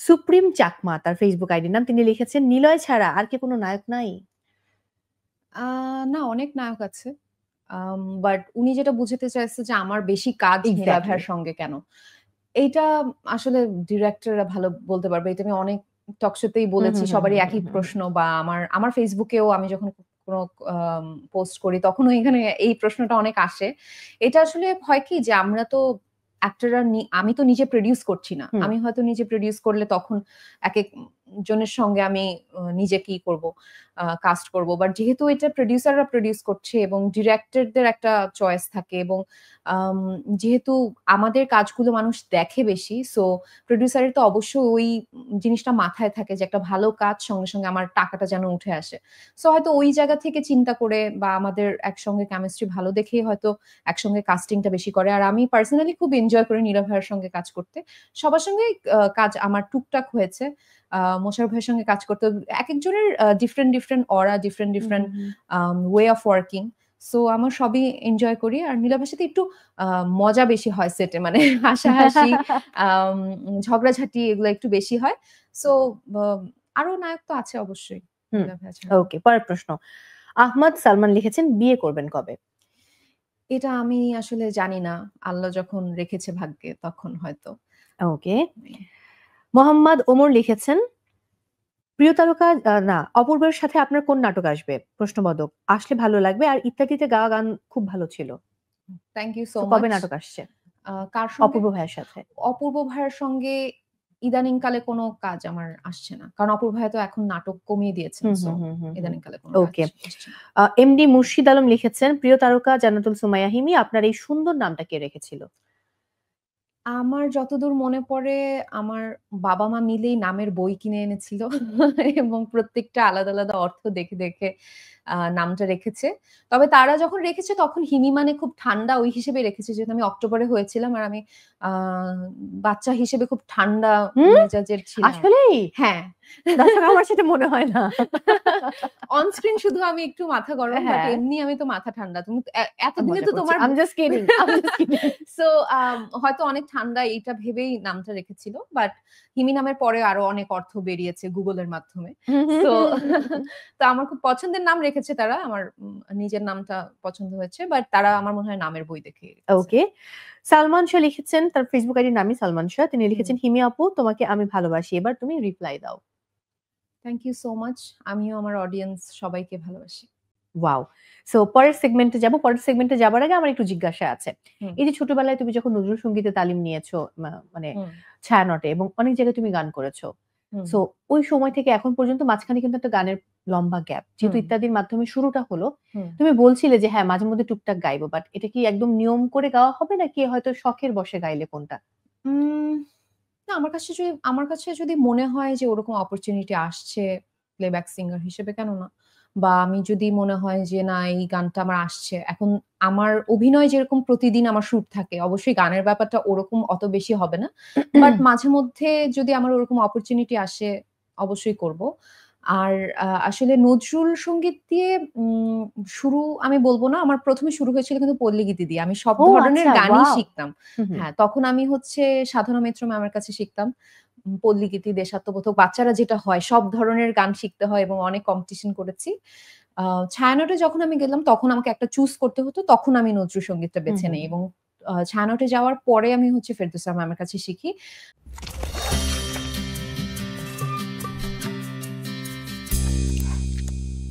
Supreme Chakma তার Facebook আইডির নাম। তিনি লিখেছেন, "নিলয় ছাড়া আর কি কোনো নায়ক নাই?" না, অনেক নায়ক আছে। বাট উনি যেটা বুঝাতে চাইছে যে আমার বেশি কাজ নীলা এক্সাক্টলি। ভাইয়ার সঙ্গে কেন? এইটা আসলে ডিরেক্টররা ভালো বলতে পারবে। এটা আমি অনেক টক শোতেই হুম, বলেছি। হুম, হুম, সবারই হুম, একই হুম, হুম, প্রশ্ন বা আমার ফেসবুকেও আমি যখন কোনো পোস্ট করি তখনও এখানে এই প্রশ্নটা অনেক আসে। এটা আসলে হয় কি যে আমরা তো অ্যাক্টররা আমি তো নিজে প্রোডিউস করছি না। হুম। আমি হয়তো নিজে প্রোডিউস করলে তখন একেক জনের সঙ্গে আমি নিজে কি করব? কাস্ট করব। বাট যেহেতু এটা প্রোডিউসাররা প্রোডিউস করছে এবং ডিরেক্টরদের একটা চয়েস থাকে এবং আম যেহেতু আমাদের কাজগুলো মানুষ দেখে বেশি, সো প্রোডিউসারের তো অবশ্যই ওই জিনিসটা মাথায় থাকে যে একটা ভালো কাজ সঙ্গে, সঙ্গে আমার টাকাটা যেন উঠে আসে। সো হয়তো ওই জায়গা থেকে চিন্তা করে বা আমাদের একসঙ্গে কেমিস্ট্রি ভালো দেখেই হয়তো একসঙ্গে কাস্টিংটা বেশি করে। আর আমি পার্সোনালি খুব এনজয় করি নীলা ভাইয়ার সঙ্গে কাজ করতে। সবার সঙ্গেই কাজ আমার টুকটাক হয়েছে। মোশাররফ ভাইয়ের সঙ্গে কাজ করতে একেকজনের different aura, different, hmm, different hmm, hmm. Way of working. So আমার সবই এনজয় করি। আর নীলা ভাইয়ের সাথে একটু আ মজা বেশি হয় সেটে। মানে হাসাহাসি, আম ঝগড়াঝাটি এগুলো একটু বেশি হয়। সো ব আরো নায়ক তো আছে অবশ্যই হুম, নীলা ভাইয়া ছাড়া। ওকে। পরের প্রশ্ন। আহমদ সালমান লিখেছেন, "বিয়ে করবেন কবে?" এটা আমি আসলে জানি না। আল্লাহ যখন রেখেছে ভাগ্যে তখন হয়তো। ওকে। মোহাম্মদ ওমর লিখেছেন, "প্রিয় তারকা না, অপূর্বের সাথে আপনার কোন নাটক আসবে?" প্রশ্নবোধক। "আসলে ভালো লাগবে। আর ইত্যাদিতে গাওয়া গান খুব ভালো ছিল।" থ্যাংক ইউ সো তো কবে মাচ। নাটক আসছে? কার সঙ্গে? অপূর্ব ভাইয়ের সাথে। অপূর্ব ভাইয়ার সঙ্গে ইদানিংকালে কোনো কাজ আমার আসছে না। কারণ অপূর্ব ভাইয়া তো এখন নাটক কমিয়ে দিয়েছেন। হুম, সো হুম, হুম, হুম, হুম। ইদানিংকালে কোনো কাজ ওকে। আসছে না। এমডি মুর্শিদ আলম লিখেছেন, "প্রিয় তারকা জান্নাতুল সুমাইয়া হিমি, আপনার এই সুন্দর নামটা কে রেখেছিল?" আমার যতদূর মনে পড়ে আমার বাবা-মা মিলেই নামের বই কিনে এনেছিল এবং প্রত্যেকটা আলাদা, আলাদা অর্থ দেখে, দেখে নামটা রেখেছে। তবে তারা যখন রেখেছে তখন হিমি মানে খুব ঠান্ডা ওই হিসেবে রেখেছে। যেহেতু আমি অক্টোবরে হয়েছিলাম আর আমি আ বাচ্চা হিসেবে খুব ঠান্ডা হুম? মেজাজের ছিলাম। আসলেই? হ্যাঁ। দর্শক আমার সেটা মনে হয় না। অন স্ক্রিন শুধু আমি একটু মাথা গরম। বাট হ্যাঁ, এমনি আমি তো মাথা ঠান্ডা। তুমি তো আমি এতদিনে মজা তো করছি। তোমার I'm just kidding, I'm just kidding. So হয়তো অনেক ঠান্ডা এইটা ভেবেই নামটা রেখেছিল। বাট হিমি নামের পরে আরো অনেক অর্থ বেরিয়েছে Google এর মাধ্যমে। সো তো আমার খুব পছন্দের নাম রেখেছে তারা। আমার নিজের নামটা পছন্দ হয়েছে। বাট তারা আমার মনে হয় নামের বই দেখেই রেখেছে। ওকে। সালমান শাহ লিখেছেন, তার ফেসবুক আইডির নামই সালমান শাহ। তিনি হুম। লিখেছেন, "হিমি আপু, তোমাকে আমি ভালোবাসি। এবার তুমি রিপ্লাই দাও।" Thank you so much. আমিও আমার অডিয়েন্স সবাইকে ভালোবাসি। ওয়াও! সো পরের সেগমেন্টে যাবো। পরের সেগমেন্টে যাবার আগে আমার একটু জিজ্ঞাসা আছে। হুম, এই যে ছোটবেলায় তুমি যখন নজরুল সঙ্গীতে তালিম নিয়েছো, মানে হুম, ছায়ানটে এবং অনেক জায়গায় তুমি গান করেছো। হুম, সো ওই সময় থেকে এখন পর্যন্ত মাঝখানে কিন্তু একটা গানের লম্বা গ্যাপ। যেহেতু হুম, ইত্যাদির মাধ্যমে শুরুটা হলো, হুম। তুমি বলছিলে যে হ্যাঁ, মাঝে মধ্যে টুকটাক গাইবো। বাট এটা কি একদম নিয়ম করে গাওয়া হবে নাকি হয়তো শখের বশে গাইলে কোনটা? উম না আমার কাছে যদি মনে হয় যে ওরকম অপরচুনিটি আসছে প্লেব্যাক সিঙ্গার হিসেবে কেন না? বা আমি যদি মনে হয় যে না এই গানটা আমার আসছে। এখন আমার অভিনয় যেরকম প্রতিদিন আমার শুট থাকে, অবশ্যই গানের ব্যাপারটা ওরকম অত বেশি হবে না। বাট মাঝে মধ্যে যদি আমার ওরকম অপরচুনিটি আসে অবশ্যই করব। আর আসলে নজরুল সঙ্গীত দিয়ে শুরু আমি বলব না। আমার ১ম এ শুরু হয়েছিল কিন্তু পল্লীগীতি দিয়ে। আমি সব ও ধরনের আচ্ছা, গানই ওয়াও! শিখতাম। হু, হু। হ্যাঁ, তখন আমি হচ্ছে সাধনা মিত্র ম্যামের কাছে শিখতাম। পল্লীগীতি, দেশাত্মবোধক বাচ্চারা যেটা হয় সব ধরনের গান শিখতে হয় এবং অনেক কম্পিটিশন করেছি। আ ছায়ানটে যখন আমি গেলাম তখন আমাকে একটা চুজ করতে হতো। তখন আমি নজরুল সঙ্গীতটা হু, বেছে হু, নেই হু। এবং ছায়ানটে যাওয়ার পরে আমি হচ্ছে ফেরদৌসা ম্যামের কাছে শিখি।